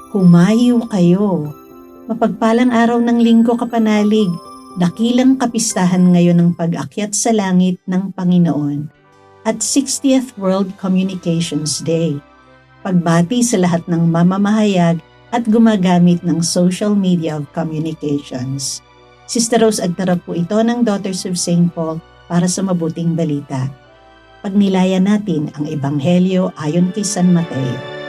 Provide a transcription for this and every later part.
Humayo kayo. Mapagpalang araw ng Linggo kapanalig, dakilang kapistahan ngayon ng pag-akyat sa langit ng Panginoon at 60th World Communications Day. Pagbati sa lahat ng mamamahayag at gumagamit ng social media of communications. Sister Rose Agtara po ito ng Daughters of St. Paul para sa mabuting balita. Pagnilayan natin ang Ebanghelyo ayon kay San Mateo.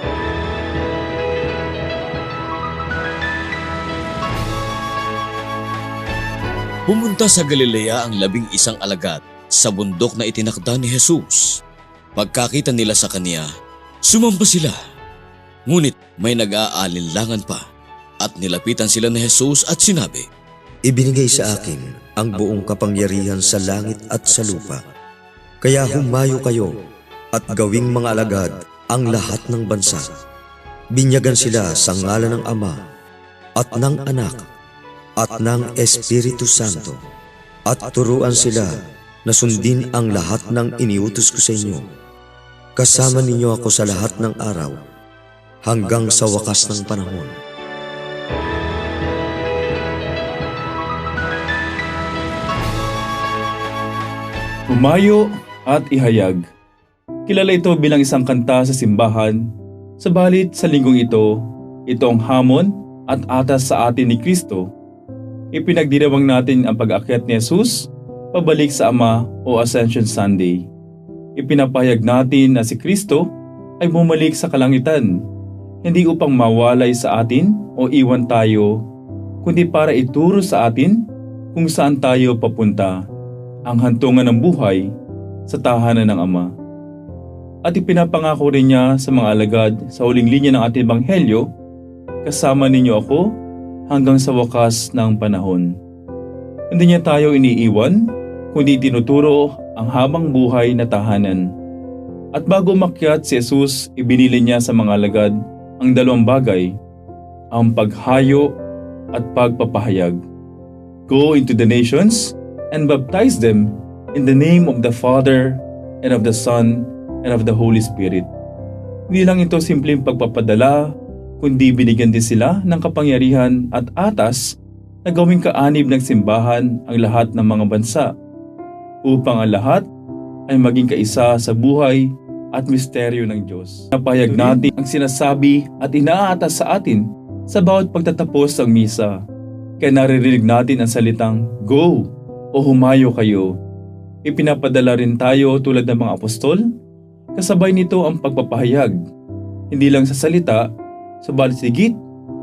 Pumunta sa Galilea ang 11 alagad sa bundok na itinakda ni Jesus. Pagkakita nila sa kanya, sumamba sila. Ngunit may nag-aalinlangan pa at nilapitan sila ni Jesus at sinabi, Ibinigay sa akin ang buong kapangyarihan sa langit at sa lupa. Kaya humayo kayo at gawing mga alagad ang lahat ng bansa. Binyagan sila sa ngalan ng Ama at ng Anak at ng Espiritu Santo. At turuan sila na sundin ang lahat ng iniutos ko sa inyo. Kasama ninyo ako sa lahat ng araw hanggang sa wakas ng panahon. Humayo at ihayag. Kilala ito bilang isang kanta sa simbahan, sabalit sa linggong ito ang hamon at atas sa atin ni Kristo. Ipinagdirawang natin ang pag-aakyat ni Jesus pabalik sa Ama o Ascension Sunday. Ipinapahayag natin na si Kristo ay bumalik sa kalangitan, hindi upang mawalay sa atin o iwan tayo, kundi para ituro sa atin kung saan tayo papunta, ang hantungan ng buhay sa tahanan ng Ama. At ipinapangako rin niya sa mga alagad sa huling linya ng ating Ebanghelyo, kasama ninyo ako hanggang sa wakas ng panahon. Hindi niya tayo iniiwan, kundi tinuturo ang habang buhay na tahanan. At bago umakyat si Jesus, ibinili niya sa mga alagad ang dalawang bagay, ang paghayo at pagpapahayag. Go into the nations and baptize them in the name of the Father and of the Son and of the Holy Spirit. Hindi lang ito simpleng pagpapadala, kundi binigyan din sila ng kapangyarihan at atas na gawing kaanib ng simbahan ang lahat ng mga bansa, upang ang lahat ay maging kaisa sa buhay at misteryo ng Diyos. Napahayag natin ang sinasabi at inaatas sa atin sa bawat pagtatapos ng misa. Kaya naririnig natin ang salitang, Go! O humayo kayo. Ipinapadala rin tayo tulad ng mga apostol. Kasabay nito ang pagpapahayag, hindi lang sa salita, subalit higit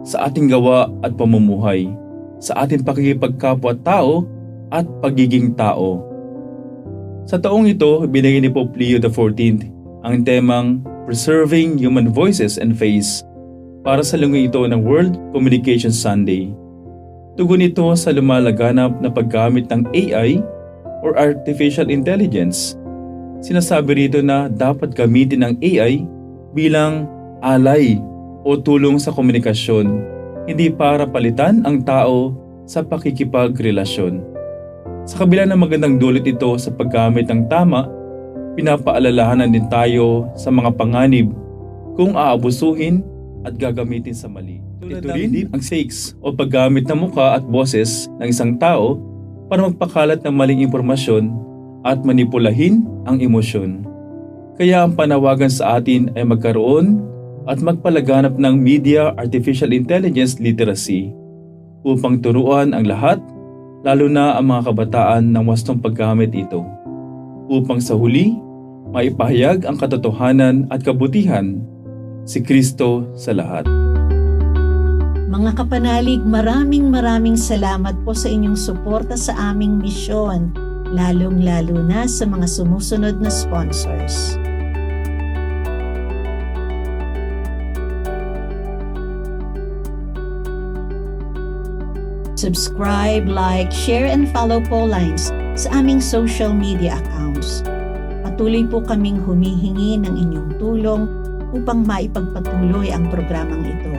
sa ating gawa at pamumuhay, sa ating pakikipagkapwa-tao at pagiging tao. Sa taong ito, binigay ni Pope Leo XIV ang temang Preserving Human Voices and Faith para sa linggo ito ng World Communication Sunday. Tugon ito sa lumalaganap na paggamit ng AI or Artificial Intelligence. Sinasabi rito na dapat gamitin ang AI bilang alay o tulong sa komunikasyon, hindi para palitan ang tao sa pakikipagrelasyon. Sa kabila ng magandang dulot ito sa paggamit ng tama, pinapaalalahanan din tayo sa mga panganib kung aabusuhin at gagamitin sa mali. Ito rin ang fakes o paggamit ng muka at boses ng isang tao para magpakalat ng maling impormasyon at manipulahin ang emosyon. Kaya ang panawagan sa atin ay magkaroon at magpalaganap ng Media Artificial Intelligence Literacy upang turuan ang lahat, lalo na ang mga kabataan ng wastong paggamit ito, upang sa huli, maipahayag ang katotohanan at kabutihan, si Kristo sa lahat. Mga kapanalig, maraming salamat po sa inyong suporta sa aming misyon, lalong-lalo na sa mga sumusunod na sponsors. Subscribe, like, share, and follow po lines sa aming social media accounts. Patuloy po kaming humihingi ng inyong tulong upang maipagpatuloy ang programang ito.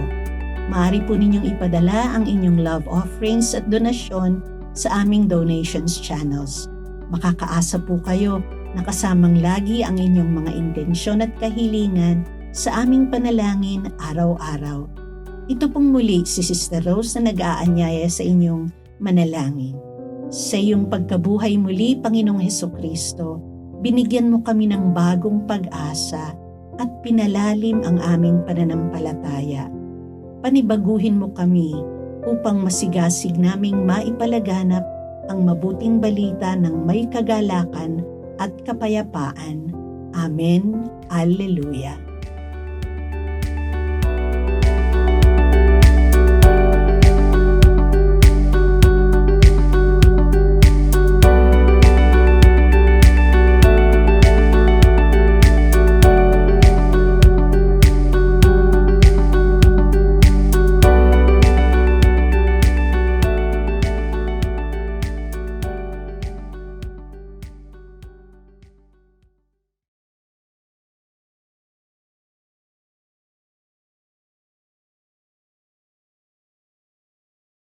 Maaari po ninyong ipadala ang inyong love offerings at donasyon sa aming donations channels. Makakaasa po kayo na kasamang lagi ang inyong mga intensyon at kahilingan sa aming panalangin araw-araw. Ito pong muli si Sister Rose na nag-aanyaya sa inyong manalangin. Sa iyong pagkabuhay muli, Panginoong Hesukristo, binigyan mo kami ng bagong pag-asa at pinalalim ang aming pananampalataya. Panibaguhin mo kami upang masigasig naming maipalaganap ang mabuting balita ng may kagalakan at kapayapaan. Amen. Alleluia.